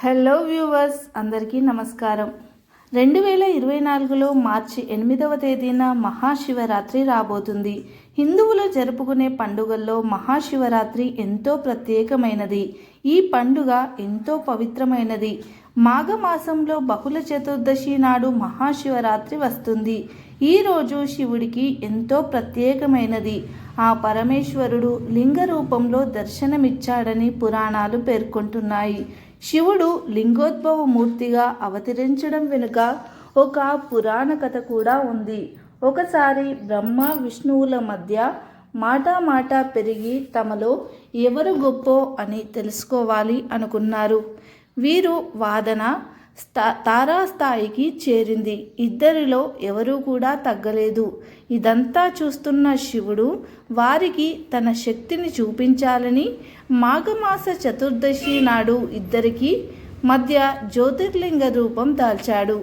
Hello viewers, అందరికీ నమస్కారం. 2024లో మార్చి 8వ తేదీన మహాశివరాత్రి రాబోతుంది. హిందువులు జరుపుకునే పండుగల్లో మహాశివరాత్రి ఎంతో ప్రత్యేకమైనది. ఈ పండుగ ఎంతో పవిత్రమైనది. మాఘమాసంలో బహుళ చతుర్దశి నాడు మహాశివరాత్రి వస్తుంది. ఈరోజు శివుడికి ఎంతో ప్రత్యేకమైనది. ఆ పరమేశ్వరుడు లింగ రూపంలో దర్శనమిచ్చాడని పురాణాలు పేర్కొంటున్నాయి. శివుడు లింగోద్భవ మూర్తిగా అవతరించడం వెనుక ఒక పురాణ కథ కూడా ఉంది. ఒకసారి బ్రహ్మ విష్ణువుల మధ్య మాట పెరిగి తమలో ఎవరు గొప్పో అని తెలుసుకోవాలి అనుకున్నారు. వీరు వాదన తారాస్థాయికి చేరింది. ఇద్దరిలో ఎవరూ కూడా తగ్గలేదు. ఇదంతా చూస్తున్న శివుడు వారికి తన శక్తిని చూపించాలని మాఘమాస చతుర్దశి నాడు ఇద్దరికి మధ్య జ్యోతిర్లింగ రూపం దాల్చాడు.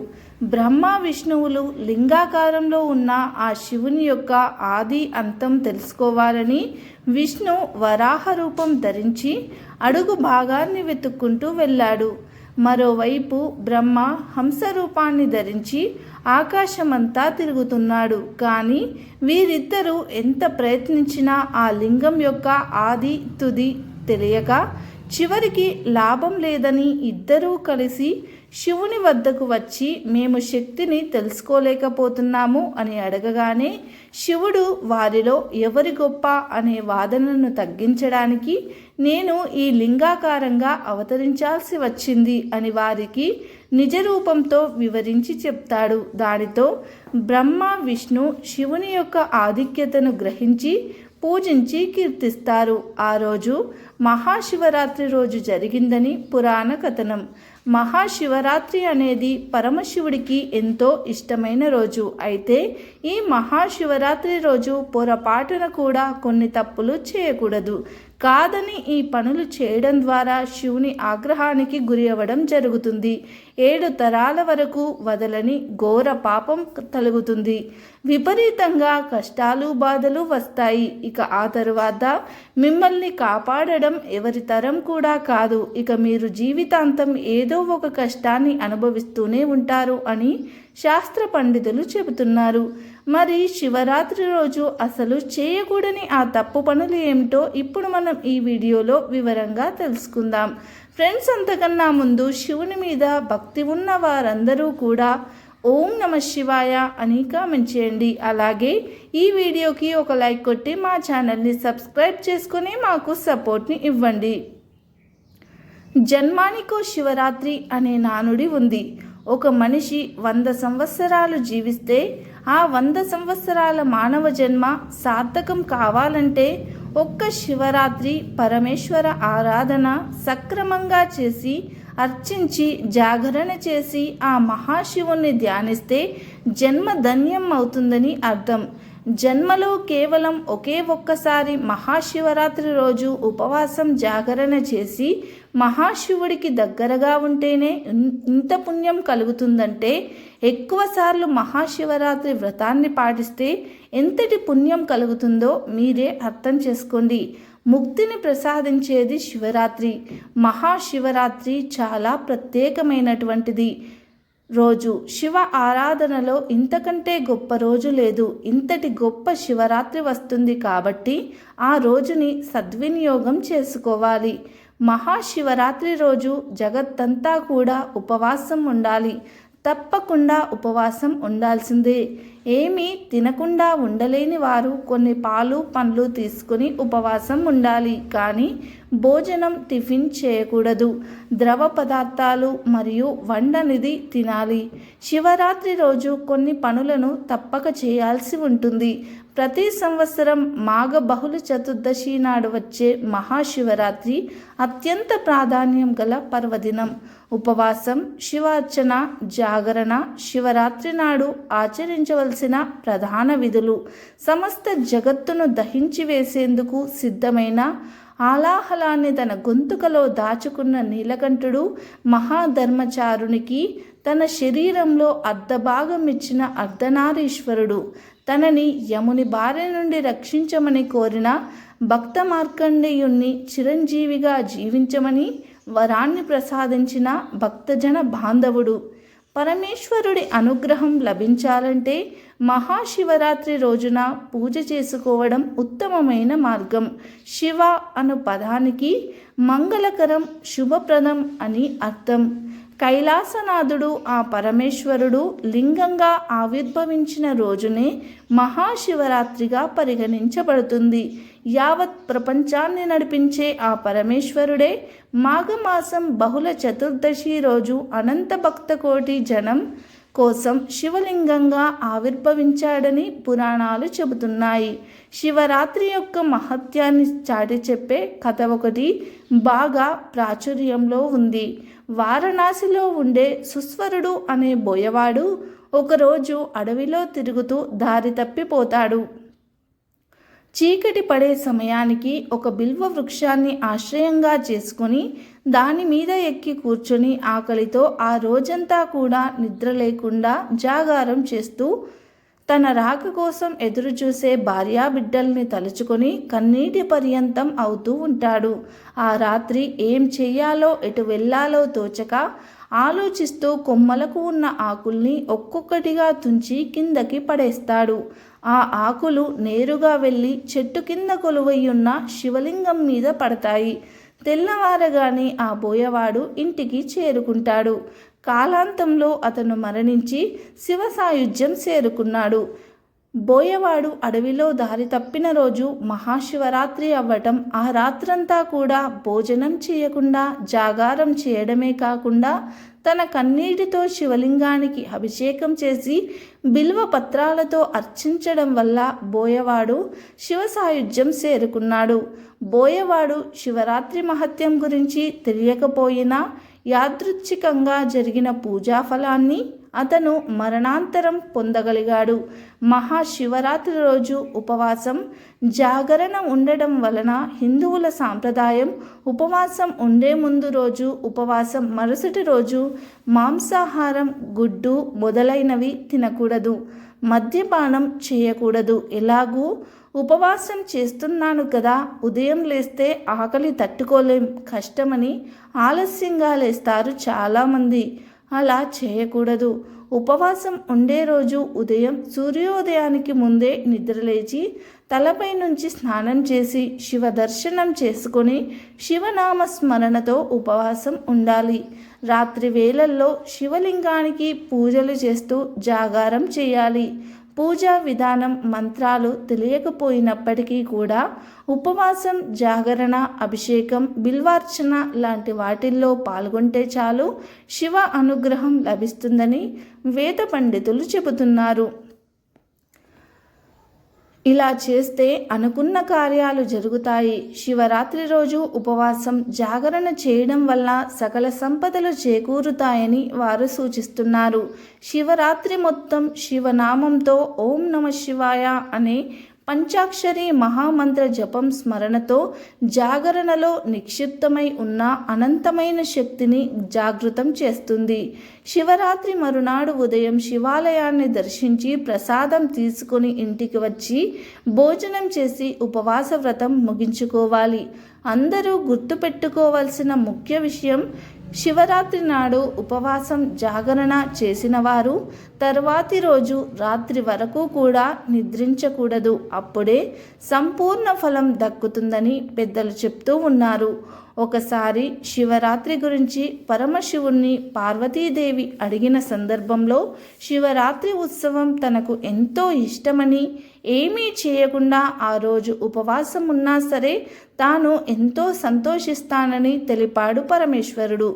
బ్రహ్మ విష్ణువులు లింగాకారంలో ఉన్న ఆ శివుని యొక్క ఆది అంతం తెలుసుకోవాలని విష్ణు వరాహ రూపం ధరించి అడుగు భాగాన్ని వెతుక్కుంటూ వెళ్ళాడు. మరోవైపు బ్రహ్మ హంస రూపాన్ని ధరించి ఆకాశమంతా తిరుగుతున్నాడు. కానీ వీరిద్దరూ ఎంత ప్రయత్నించినా ఆ లింగం యొక్క ఆది తుది తెలియక చివరికి లాభం లేదని ఇద్దరూ కలిసి శివుని వద్దకు వచ్చి మేము శక్తిని తెలుసుకోలేకపోతున్నాము అని అడగగానే శివుడు వారిలో ఎవరి గొప్ప అనే వాదనను తగ్గించడానికి నేను ఈ లింగాకారంగా అవతరించాల్సి వచ్చింది అని వారికి నిజ రూపంతో వివరించి చెప్తాడు. దానితో బ్రహ్మ విష్ణు శివుని యొక్క ఆధిక్యతను గ్రహించి పూజించి కీర్తిస్తారు. ఆ రోజు మహాశివరాత్రి రోజు జరిగిందని పురాణ కథనం. మహాశివరాత్రి అనేది పరమశివుడికి ఎంతో ఇష్టమైన రోజు. అయితే ఈ మహాశివరాత్రి రోజు పొరపాటున కూడా కొన్ని తప్పులు చేయకూడదు. కాదని ఈ పనులు చేయడం ద్వారా శివుని ఆగ్రహానికి గురి అవ్వడం జరుగుతుంది. 7 తరాల వరకు వదలని ఘోర పాపం కలుగుతుంది. విపరీతంగా కష్టాలు బాధలు వస్తాయి. ఇక ఆ తరువాత మిమ్మల్ని కాపాడడం ఎవరి తరం కూడా కాదు. ఇక మీరు జీవితాంతం ఏదో ఒక కష్టాన్ని అనుభవిస్తూనే ఉంటారు అని శాస్త్ర పండితులు చెబుతున్నారు. మరి శివరాత్రి రోజు అసలు చేయకూడని ఆ తప్పు పనులు ఏమిటో ఇప్పుడు మనం ఈ వీడియోలో వివరంగా తెలుసుకుందాం. ఫ్రెండ్స్, అంతకన్నా ముందు శివుని మీద భక్తి ఉన్న వారందరూ కూడా ఓం నమః శివాయ అని కామెంట్ చేయండి. అలాగే ఈ వీడియోకి ఒక లైక్ కొట్టి మా ఛానల్ని సబ్స్క్రైబ్ చేసుకొని మాకు సపోర్ట్ని ఇవ్వండి. జన్మానికో శివరాత్రి అనే నానుడి ఉంది. ఒక మనిషి 100 సంవత్సరాలు జీవిస్తే ఆ 100 సంవత్సరాల మానవ జన్మ సార్థకం కావాలంటే ఒక్క శివరాత్రి పరమేశ్వర ఆరాధన సక్రమంగా చేసి అర్చించి జాగరణ చేసి ఆ మహాశివుణ్ణి ధ్యానిస్తే జన్మ ధన్యం అవుతుందని అర్థం. జన్మలో కేవలం ఒక్కసారి మహాశివరాత్రి రోజు ఉపవాసం జాగరణ చేసి మహాశివుడికి దగ్గరగా ఉంటేనే ఇంత పుణ్యం కలుగుతుందంటే ఎక్కువసార్లు మహాశివరాత్రి వ్రతాన్ని పాటిస్తే ఎంతటి పుణ్యం కలుగుతుందో మీరే అర్థం చేసుకోండి. ముక్తిని ప్రసాదించేది శివరాత్రి. మహాశివరాత్రి చాలా ప్రత్యేకమైనటువంటిది రోజు. శివ ఆరాధనలో ఇంతకంటే గొప్ప రోజు లేదు. ఇంతటి గొప్ప శివరాత్రి వస్తుంది కాబట్టి ఆ రోజుని సద్వినియోగం చేసుకోవాలి. మహాశివరాత్రి రోజు జగత్తంతా కూడా ఉపవాసం ఉండాలి. తప్పకుండా ఉపవాసం ఉండాల్సిందే. ఏమీ తినకుండా ఉండలేని వారు కొన్ని పాలు పండ్లు తీసుకుని ఉపవాసం ఉండాలి. కానీ భోజనం టిఫిన్ చేయకూడదు. ద్రవ పదార్థాలు మరియు వండనిది తినాలి. శివరాత్రి రోజు కొన్ని పనులను తప్పక చేయాల్సి ఉంటుంది. ప్రతి సంవత్సరం మాఘ బహుళ చతుర్దశి నాడు వచ్చే మహాశివరాత్రి అత్యంత ప్రాధాన్యం గల పర్వదినం. ఉపవాసం, శివార్చన, జాగరణ శివరాత్రి నాడు ఆచరించవలసిన ప్రధాన విధులు. సమస్త జగత్తును దహించి వేసేందుకు సిద్ధమైన ఆలాహలాన్ని తన గొంతుకలో దాచుకున్న నీలకంఠుడు మహాధర్మచారునికి తన శరీరంలో అర్ధభాగం ఇచ్చిన అర్ధనారీశ్వరుడు. తనని యముని బారి నుండి రక్షించమని కోరిన భక్త మార్కండేయుణ్ణి చిరంజీవిగా జీవించమని వరాన్ని ప్రసాదించిన భక్తజన బాంధవుడు. పరమేశ్వరుడి అనుగ్రహం లభించాలంటే మహాశివరాత్రి రోజున పూజ చేసుకోవడం ఉత్తమమైన మార్గం. శివ అను పదానికి మంగళకరం, శుభప్రదం అని అర్థం. కైలాసనాథుడు ఆ పరమేశ్వరుడు లింగంగా ఆవిర్భవించిన రోజునే మహాశివరాత్రిగా పరిగణించబడుతుంది. యావత్ ప్రపంచాన్ని నడిపించే ఆ పరమేశ్వరుడే మాఘమాసం బహుళ చతుర్దశి రోజు అనంత భక్తకోటి జనం కోసం శివలింగంగా ఆవిర్భవించాడని పురాణాలు చెబుతున్నాయి. శివరాత్రి యొక్క మహత్యాన్ని చాటి చెప్పే కథ ఒకటి బాగా ప్రాచుర్యంలో ఉంది. వారణాసిలో ఉండే సుస్వరుడు అనే బోయవాడు ఒకరోజు అడవిలో తిరుగుతూ దారి తప్పిపోతాడు. చీకటి పడే సమయానికి ఒక బిల్వ వృక్షాన్ని ఆశ్రయంగా చేసుకుని దాని మీద ఎక్కి కూర్చొని ఆకలితో ఆ రోజంతా కూడా నిద్ర లేకుండా జాగారం చేస్తూ తన రాక కోసం ఎదురుచూసే భార్యాబిడ్డల్ని తలుచుకొని కన్నీటి పర్యంతం అవుతూ ఉంటాడు. ఆ రాత్రి ఏం చెయ్యాలో ఎటు వెళ్ళాలో తోచక ఆలోచిస్తూ కొమ్మలకు ఉన్న ఆకుల్ని ఒక్కొక్కటిగా తుంచి కిందకి పడేస్తాడు. ఆ ఆకులు నేరుగా వెళ్ళి చెట్టు కింద కొలువయ్యున్న శివలింగం మీద పడతాయి. తెల్లవారగానే ఆ బోయవాడు ఇంటికి చేరుకుంటాడు. కాలాంతంలో అతను మరణించి శివ సాయుధ్యం చేరుకున్నాడు. బోయవాడు అడవిలో దారి తప్పిన రోజు మహాశివరాత్రి అవ్వటం, ఆ రాత్రంతా కూడా భోజనం చేయకుండా జాగారం చేయడమే కాకుండా తన కన్నీటితో శివలింగానికి అభిషేకం చేసి బిల్వ పత్రాలతో అర్చించడం వల్ల బోయవాడు శివ సాయుధ్యం చేరుకున్నాడు. బోయవాడు శివరాత్రి మహత్యం గురించి తెలియకపోయినా యాదృచ్ఛికంగా జరిగిన పూజా ఫలాన్ని అతను మరణాంతరం పొందగలిగాడు. మహాశివరాత్రి రోజు ఉపవాసం, జాగరణ ఉండడం వలన హిందువుల సాంప్రదాయం ఉపవాసం ఉండే ముందు రోజు ఉపవాసం, మరుసటి రోజు మాంసాహారం, గుడ్డు మొదలైనవి తినకూడదు, మద్యపానం చేయకూడదు. ఎలాగూ ఉపవాసం చేస్తున్నాను కదా, ఉదయం లేస్తే ఆకలి తట్టుకోలేం, కష్టమని ఆలస్యంగా లేస్తారు చాలామంది. అలా చేయకూడదు. ఉపవాసం ఉండే రోజు ఉదయం సూర్యోదయానికి ముందే నిద్రలేచి తలపై నుంచి స్నానం చేసి శివ దర్శనం చేసుకొని శివనామ స్మరణతో ఉపవాసం ఉండాలి. రాత్రి వేళల్లో శివలింగానికి పూజలు చేస్తూ జాగారం చేయాలి. పూజా విధానం, మంత్రాలు తెలియకపోయినప్పటికీ కూడా ఉపవాసం, జాగరణ, అభిషేకం, బిల్వార్చన లాంటి వాటిల్లో పాల్గొంటే చాలు శివ అనుగ్రహం లభిస్తుందని వేద పండితులు చెబుతున్నారు. ఇలా చేస్తే అనుకున్న కార్యాలు జరుగుతాయి. శివరాత్రి రోజు ఉపవాసం, జాగరణ చేయడం వల్ల సకల సంపదలు చేకూరుతాయని వారు సూచిస్తున్నారు. శివరాత్రి మొత్తం శివనామంతో ఓం నమ శివాయ అనే పంచాక్షరి మహామంత్ర జపం స్మరణతో జాగరణలో నిక్షిప్తమై ఉన్న అనంతమైన శక్తిని జాగృతం చేస్తుంది. శివరాత్రి మరునాడు ఉదయం శివాలయాన్ని దర్శించి ప్రసాదం తీసుకొని ఇంటికి వచ్చి భోజనం చేసి ఉపవాస వ్రతం ముగించుకోవాలి. అందరూ గుర్తుపెట్టుకోవాల్సిన ముఖ్య విషయం, శివరాత్రి నాడు ఉపవాసం, జాగరణ చేసిన వారు తర్వాతి రోజు రాత్రి వరకు కూడా నిద్రించకూడదు. అప్పుడే సంపూర్ణ ఫలం దక్కుతుందని పెద్దలు చెప్తూ ఉన్నారు. ఒకసారి శివరాత్రి గురించి పరమశివుణ్ణి పార్వతీదేవి అడిగిన సందర్భంలో శివరాత్రి ఉత్సవం తనకు ఎంతో ఇష్టమని, ఏమీ చేయకుండా ఆ రోజు ఉపవాసం ఉన్నా సరే తాను ఎంతో సంతోషిస్తానని తెలిపాడు పరమేశ్వరుడు.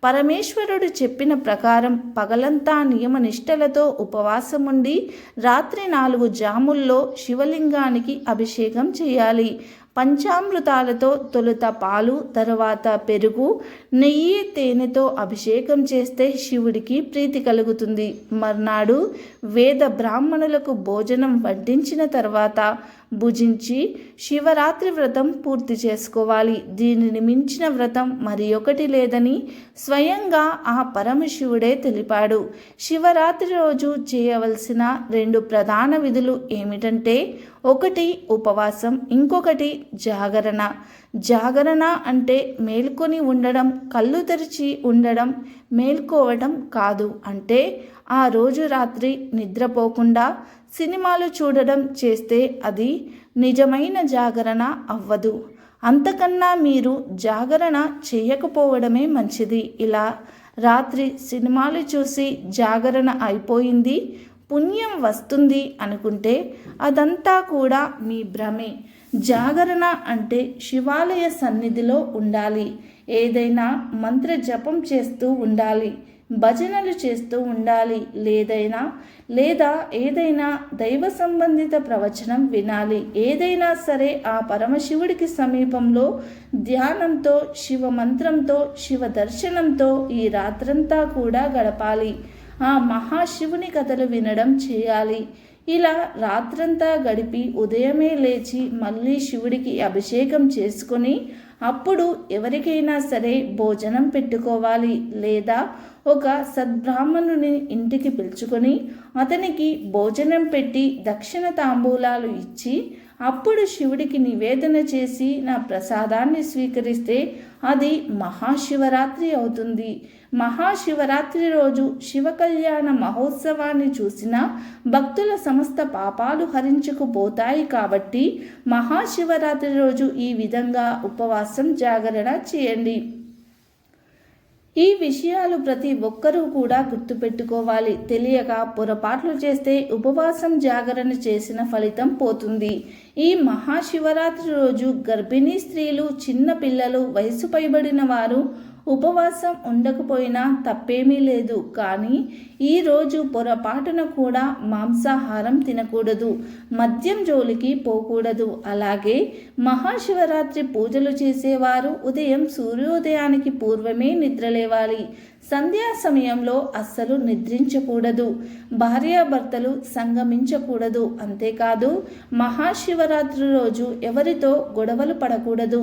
పరమేశ్వరుడు చెప్పిన ప్రకారం పగలంతా నియమనిష్టలతో ఉపవాసం ఉండి రాత్రి 4 జాముల్లో శివలింగానికి అభిషేకం చేయాలి. పంచామృతాలతో తొలుత పాలు, తరువాత పెరుగు, నెయ్యి, తేనెతో అభిషేకం చేస్తే శివుడికి ప్రీతి కలుగుతుంది. మర్నాడు వేద బ్రాహ్మణులకు భోజనం వడ్డించిన తర్వాత భుజించి శివరాత్రి వ్రతం పూర్తి చేసుకోవాలి. దీనిని మించిన వ్రతం మరి ఒకటి లేదని స్వయంగా ఆ పరమశివుడే తెలిపాడు. శివరాత్రి రోజు చేయవలసిన 2 ప్రధాన విధులు ఏమిటంటే, ఒకటి ఉపవాసం, ఇంకొకటి జాగరణ. జాగరణ అంటే మేల్కొని ఉండడం, కళ్ళు తెరిచి ఉండడం, మేల్కోవడం కాదు. అంటే ఆ రోజు రాత్రి నిద్రపోకుండా సినిమాలు చూడడం చేస్తే అది నిజమైన జాగరణ అవ్వదు. అంతకన్నా మీరు జాగరణ చేయకపోవడమే మంచిది. ఇలా రాత్రి సినిమాలు చూసి జాగరణ అయిపోయింది, పుణ్యం వస్తుంది అనుకుంటే అదంతా కూడా మీ భ్రమే. జాగరణ అంటే శివాలయ సన్నిధిలో ఉండాలి, ఏదైనా మంత్ర జపం చేస్తూ ఉండాలి, భజనలు చేస్తూ ఉండాలి, లేదా ఏదైనా దైవ సంబంధిత ప్రవచనం వినాలి. ఏదైనా సరే ఆ పరమశివుడికి సమీపంలో ధ్యానంతో, శివ మంత్రంతో, శివ దర్శనంతో ఈ రాత్రంతా కూడా గడపాలి. ఆ మహాశివుని కథలు వినడం చేయాలి. ఇలా రాత్రంతా గడిపి ఉదయమే లేచి మళ్ళీ శివుడికి అభిషేకం చేసుకొని అప్పుడు ఎవరికైనా సరే భోజనం పెట్టుకోవాలి. లేదా ఒక సద్బ్రాహ్మణుని ఇంటికి పిలుచుకొని అతనికి భోజనం పెట్టి దక్షిణ తాంబూలాలు ఇచ్చి అప్పుడు శివుడికి నివేదన చేసి నా ప్రసాదాన్ని స్వీకరిస్తే అది మహాశివరాత్రి అవుతుంది. మహాశివరాత్రి రోజు శివ కళ్యాణ మహోత్సవాన్ని చూసిన భక్తుల సమస్త పాపాలు హరించుకుపోతాయి. కాబట్టి మహాశివరాత్రి రోజు ఈ విధంగా ఉపవాసం జాగరణ చేయండి. ఈ విషయాలు ప్రతి ఒక్కరూ కూడా గుర్తుపెట్టుకోవాలి. తెలియక పొరపాట్లు చేస్తే ఉపవాసం జాగరణ చేసిన ఫలితం పోతుంది. ఈ మహాశివరాత్రి రోజు గర్భిణీ స్త్రీలు, చిన్న పిల్లలు, వయసు పైబడిన వారు ఉపవాసం ఉండకపోయినా తప్పేమీ లేదు. కానీ ఈరోజు పొరపాటున కూడా మాంసాహారం తినకూడదు, మద్యం జోలికి పోకూడదు. అలాగే మహాశివరాత్రి పూజలు చేసేవారు ఉదయం సూర్యోదయానికి పూర్వమే నిద్రలేవాలి. సంధ్యా సమయంలో అస్సలు నిద్రించకూడదు. భార్యాభర్తలు సంగమించకూడదు. అంతేకాదు మహాశివరాత్రి రోజు ఎవరితో గొడవలు పడకూడదు.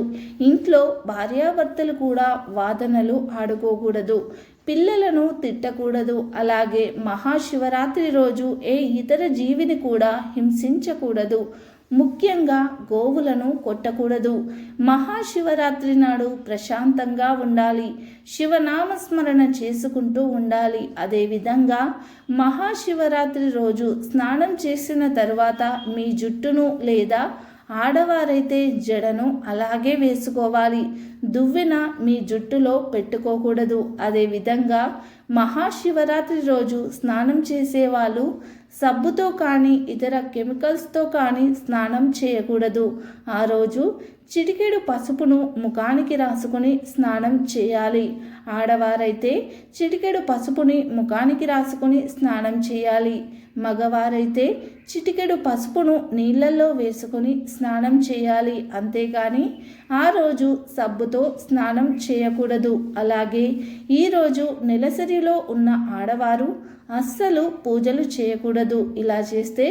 ఇంట్లో భార్యాభర్తలు కూడా వాదనలు ఆడుకోకూడదు. పిల్లలను తిట్టకూడదు. అలాగే మహాశివరాత్రి రోజు ఏ ఇతర జీవిని కూడా హింసించకూడదు. ముఖ్యంగా గోవులను కొట్టకూడదు. మహాశివరాత్రి నాడు ప్రశాంతంగా ఉండాలి, శివనామస్మరణ చేసుకుంటూ ఉండాలి. అదేవిధంగా మహాశివరాత్రి రోజు స్నానం చేసిన తర్వాత మీ జుట్టును లేదా ఆడవారైతే జడను అలాగే వేసుకోవాలి. దువ్వెన మీ జుట్టులో పెట్టుకోకూడదు. అదేవిధంగా మహాశివరాత్రి రోజు స్నానం చేసేవాళ్ళు సబ్బుతో కానీ ఇతర కెమికల్స్తో కానీ స్నానం చేయకూడదు. ఆ రోజు చిటికెడు పసుపును ముఖానికి రాసుకొని స్నానం చేయాలి. ఆడవారైతే చిటికెడు పసుపుని ముఖానికి రాసుకొని స్నానం చేయాలి. మగవారైతే చిటికెడు పసుపును నీళ్ళల్లో వేసుకొని స్నానం చేయాలి. అంతేగాని ఆ రోజు సబ్బుతో స్నానం చేయకూడదు. అలాగే ఈరోజు నెలసరిలో ఉన్న ఆడవారు అస్సలు పూజలు చేయకూడదు. ఇలా చేస్తే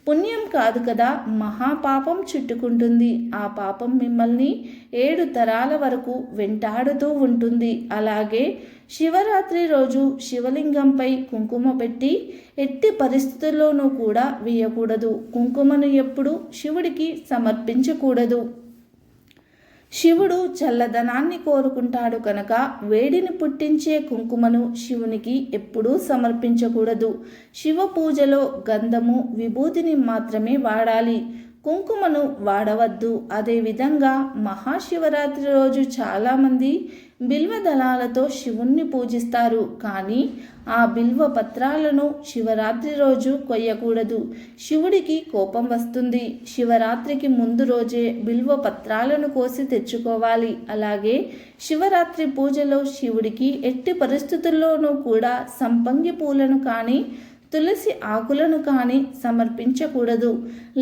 పుణ్యం కాదు కదా, మహాపాపం చుట్టుకుంటుంది. ఆ పాపం మిమ్మల్ని 7 తరాల వరకు వెంటాడుతూ ఉంటుంది. అలాగే శివరాత్రి రోజు శివలింగంపై కుంకుమ పెట్టి ఎట్టి పరిస్థితుల్లోనూ కూడా వేయకూడదు. కుంకుమను ఎప్పుడు శివుడికి సమర్పించకూడదు. శివుడు చల్లదనాన్ని కోరుకుంటాడు కనుక వేడిని పుట్టించే కుంకుమను శివునికి ఎప్పుడూ సమర్పించకూడదు. శివ పూజలో గంధము, విభూతిని మాత్రమే వాడాలి, కుంకుమను వాడవద్దు. అదేవిధంగా మహాశివరాత్రి రోజు చాలామంది బిల్వ దళాలతో శివుణ్ణి పూజిస్తారు. కానీ ఆ బిల్వ పత్రాలను శివరాత్రి రోజు కొయ్యకూడదు. శివుడికి కోపం వస్తుంది. శివరాత్రికి ముందు రోజే బిల్వ పత్రాలను కోసి తెచ్చుకోవాలి. అలాగే శివరాత్రి పూజలో శివుడికి ఎట్టి పరిస్థితుల్లోనూ కూడా సంపంగి పూలను కానీ తులసి ఆకులను కానీ సమర్పించకూడదు.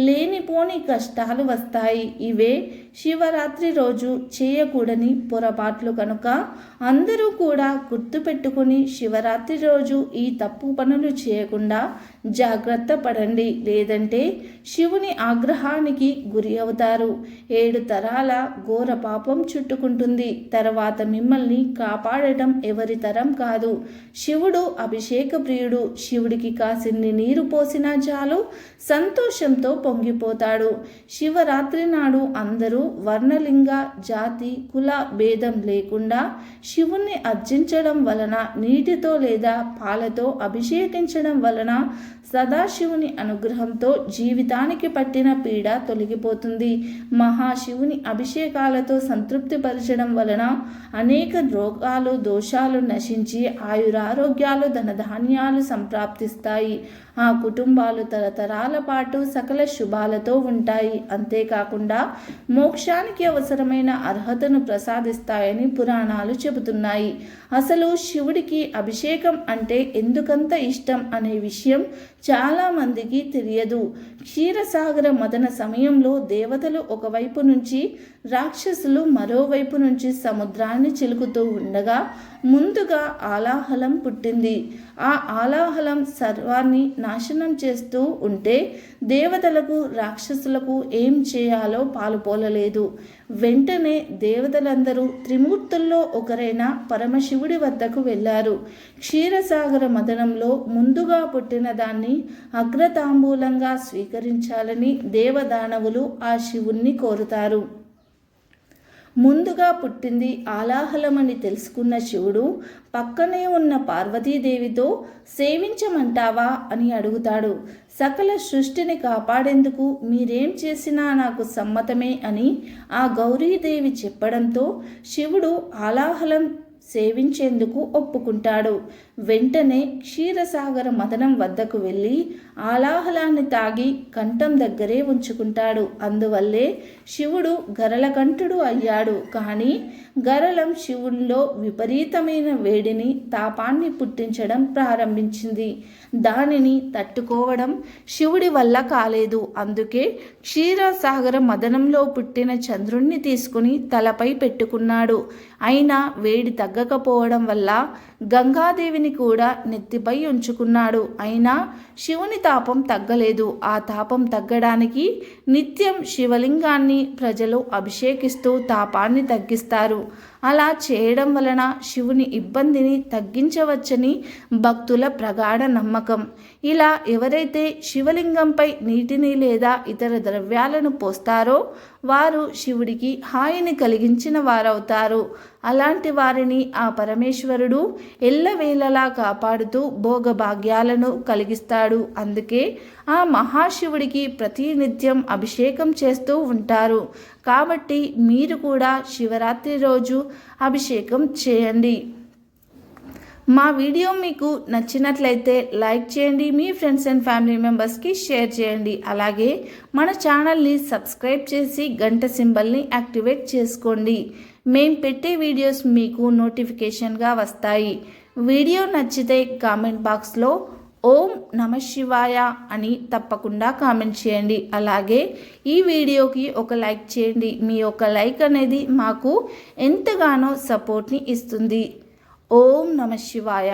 లేనిపోని కష్టాలు వస్తాయి. ఇవే శివరాత్రి రోజు చేయకూడని పొరపాట్లు కనుక అందరూ కూడా గుర్తుపెట్టుకుని శివరాత్రి రోజు ఈ తప్పు పనులు చేయకుండా జాగ్రత్త పడండి. లేదంటే శివుని ఆగ్రహానికి గురి అవుతారు. 7 తరాల ఘోర పాపం చుట్టుకుంటుంది. తర్వాత మిమ్మల్ని కాపాడటం ఎవరి తరం కాదు. శివుడు అభిషేక ప్రియుడు. శివుడికి కాసిన్ని నీరు పోసినా చాలు సంతోషంతో పొంగిపోతాడు. శివరాత్రి నాడు అందరూ వర్ణలింగ జాతి కుల భేదం లేకుండా శివుణ్ణి అర్చించడం వలన, నీటితో లేదా పాలతో అభిషేకించడం వలన సదాశివుని అనుగ్రహంతో జీవితానికి పట్టిన పీడ తొలగిపోతుంది. మహాశివుని అభిషేకాలతో సంతృప్తిపరచడం వలన అనేక రోగాలు దోషాలు నశించి ఆయురారోగ్యాలు ధనధాన్యాలు సంప్రాప్తిస్తాయి. ఆ కుటుంబాలు తరతరాల పాటు సకల శుభాలతో ఉంటాయి. అంతేకాకుండా మోక్షానికి అవసరమైన అర్హతను ప్రసాదిస్తాయని పురాణాలు చెబుతున్నాయి. అసలు శివుడికి అభిషేకం అంటే ఎందుకంత ఇష్టం అనే విషయం చాలామందికి తెలియదు. క్షీరసాగర మదన సమయంలో దేవతలు ఒకవైపు నుంచి, రాక్షసులు మరోవైపు నుంచి సముద్రాన్ని చిలుకుతూ ఉండగా ముందుగా ఆలాహలం పుట్టింది. ఆ ఆలాహలం సర్వాన్ని నాశనం చేస్తూ ఉంటే దేవతలకు రాక్షసులకు ఏం చేయాలో పాలుపోలలేదు. వెంటనే దేవతలందరూ త్రిమూర్తుల్లో ఒకరైన పరమశివుడి వద్దకు వెళ్ళారు. క్షీరసాగర మదనంలో ముందుగా పుట్టిన దాన్ని అగ్రతాంబూలంగా స్వీకరించాలని దేవదానవులు ఆ శివుణ్ణి కోరుతారు. ముందుగా పుట్టింది ఆలాహలమని తెలుసుకున్న శివుడు పక్కనే ఉన్న పార్వతీదేవితో సేవించమంటావా అని అడుగుతాడు. సకల సృష్టిని కాపాడేందుకు మీరేం చేసినా నాకు సమ్మతమే అని ఆ గౌరీదేవి చెప్పడంతో శివుడు ఆలాహలం సేవించేందుకు ఒప్పుకుంటాడు. వెంటనే క్షీరసాగర మదనం వద్దకు వెళ్ళి ఆలాహలాన్ని తాగి కంఠం దగ్గరే ఉంచుకుంటాడు. అందువల్లే శివుడు గరళకంఠుడు అయ్యాడు. కానీ గరళం శివుల్లో విపరీతమైన వేడిని తాపాన్ని పుట్టించడం ప్రారంభించింది. దానిని తట్టుకోవడం శివుడి వల్ల కాలేదు. అందుకే క్షీరసాగర మదనంలో పుట్టిన చంద్రుణ్ణి తీసుకుని తలపై పెట్టుకున్నాడు. అయినా వేడి తగ్గకపోవడం వల్ల గంగాదేవిని కూడా నెత్తిపై ఉంచుకున్నాడు. అయినా శివుని తాపం తగ్గలేదు. ఆ తాపం తగ్గడానికి నిత్యం శివలింగాన్ని ప్రజలు అభిషేకిస్తూ తాపాన్ని తగ్గిస్తారు. అలా చేయడం వలన శివుని ఇబ్బందిని తగ్గించవచ్చని భక్తుల ప్రగాఢ నమ్మకం. ఇలా ఎవరైతే శివలింగంపై నీటిని లేదా ఇతర ద్రవ్యాలను పోస్తారో వారు శివుడికి హాయిని కలిగించిన వారవుతారు. అలాంటి వారిని ఆ పరమేశ్వరుడు ఎల్లవేళలా కాపాడుతూ భోగభాగ్యాలను కలిగిస్తాడు. అందుకే ఆ మహాశివుడికి ప్రతినిత్యం అభిషేకం చేస్తూ ఉంటారు. కాబట్టి మీరు కూడా శివరాత్రి రోజు అభిషేకం చేయండి. మా వీడియో మీకు నచ్చినట్లయితే లైక్ చేయండి, మీ ఫ్రెండ్స్ అండ్ ఫ్యామిలీ మెంబర్స్కి షేర్ చేయండి. అలాగే మన ఛానల్ని సబ్స్క్రైబ్ చేసి గంట సింబల్ని యాక్టివేట్ చేసుకోండి. మేము పెట్టే వీడియోస్ మీకు నోటిఫికేషన్గా వస్తాయి. వీడియో నచ్చితే కామెంట్ బాక్స్లో ఓం నమ శివాయ అని తప్పకుండా కామెంట్ చేయండి. అలాగే ఈ వీడియోకి ఒక లైక్ చేయండి. మీ యొక్క లైక్ అనేది మాకు ఎంతగానో సపోర్ట్ని ఇస్తుంది. ఓం నమ శివాయ.